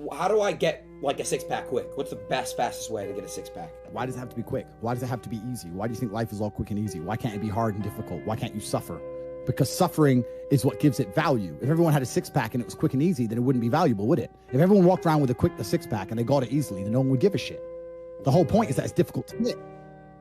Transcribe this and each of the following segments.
How do I get like a six-pack quick? What's the best, fastest way to get a six-pack? Why does it have to be quick? Why does it have to be easy? Why do you think life is all quick and easy? Why can't it be hard and difficult? Why can't you suffer? Because suffering is what gives it value. If everyone had a six-pack and it was quick and easy, then it wouldn't be valuable, would it? If everyone walked around with a six-pack and they got it easily, then no one would give a shit. The whole point is that it's difficult to get.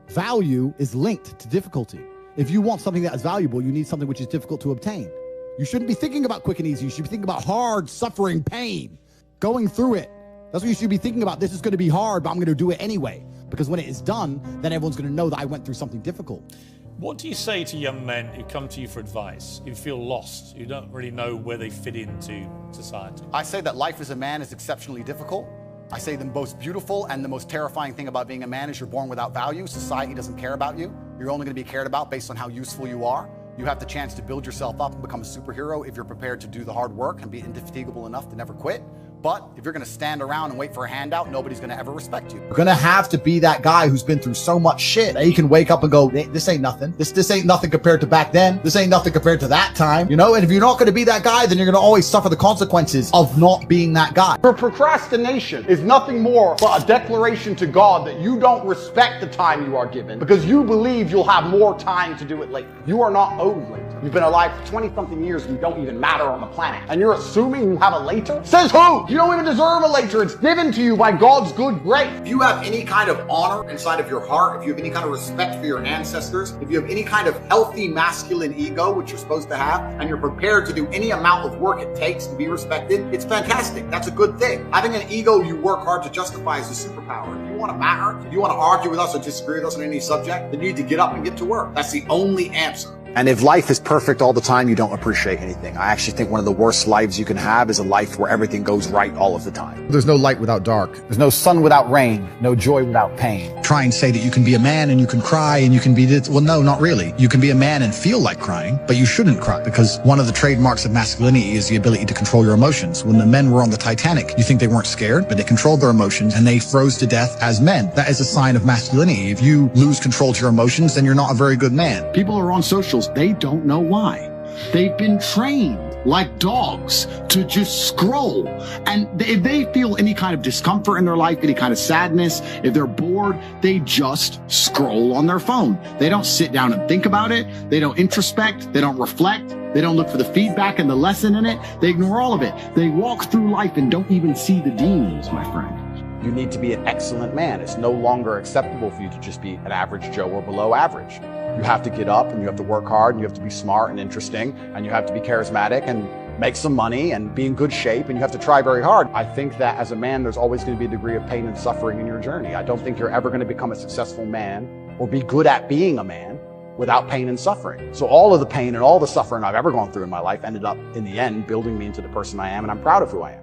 Value is linked to difficulty. If you want something that is valuable, you need something which is difficult to obtain. You shouldn't be thinking about quick and easy. You should be thinking about hard, suffering, pain, going through it. That's what you should be thinking about. This is going to be hard, but I'm going to do it anyway. Because when it is done, then everyone's going to know that I went through something difficult. What do you say to young men who come to you for advice, who feel lost, who don't really know where they fit into society? I say that life as a man is exceptionally difficult. I say the most beautiful and the most terrifying thing about being a man is you're born without value. Society doesn't care about you. You're only going to be cared about based on how useful you are. You have the chance to build yourself up and become a superhero if you're prepared to do the hard work and be indefatigable enough to never quit. But if you're going to stand around and wait for a handout, nobody's going to ever respect you. You're going to have to be that guy who's been through so much shit that he can wake up and go, this ain't nothing. This ain't nothing compared to back then. This ain't nothing compared to that time. You know, and if you're not going to be that guy, then you're going to always suffer the consequences of not being that guy. For procrastination is nothing more but a declaration to God that you don't respect the time you are given because you believe you'll have more time to do it later. You are not owed later. You've been alive for 20-something years and you don't even matter on the planet. And you're assuming you have a later? Says who? You don't even deserve a later. It's given to you by God's good grace. If you have any kind of honor inside of your heart, if you have any kind of respect for your ancestors, if you have any kind of healthy masculine ego, which you're supposed to have, and you're prepared to do any amount of work it takes to be respected, it's fantastic. That's a good thing. Having an ego you work hard to justify is a superpower. If you want to matter, if you want to argue with us or disagree with us on any subject, then you need to get up and get to work. That's the only answer. And if life is perfect all the time, you don't appreciate anything. I actually think one of the worst lives you can have is a life where everything goes right all of the time. There's no light without dark. There's no sun without rain, no joy without pain. Try and say that you can be a man and you can cry and you can be this. Well, no, not really. You can be a man and feel like crying, but you shouldn't cry because one of the trademarks of masculinity is the ability to control your emotions. When the men were on the Titanic, you think they weren't scared, but they controlled their emotions and they froze to death as men. That is a sign of masculinity. If you lose control to your emotions, then you're not a very good man. People are on socials. They don't know why. They've been trained like dogs to just scroll. And if they feel any kind of discomfort in their life, any kind of sadness, if they're bored, they just scroll on their phone. They don't sit down and think about it. They don't introspect. They don't reflect. They don't look for the feedback and the lesson in it. They ignore all of it. They walk through life and don't even see the demons, my friend. You need to be an excellent man. It's no longer acceptable for you to just be an average Joe or below average. You have to get up and you have to work hard and you have to be smart and interesting and you have to be charismatic and make some money and be in good shape and you have to try very hard. I think that as a man, there's always going to be a degree of pain and suffering in your journey. I don't think you're ever going to become a successful man or be good at being a man without pain and suffering. So all of the pain and all the suffering I've ever gone through in my life ended up in the end building me into the person I am, and I'm proud of who I am.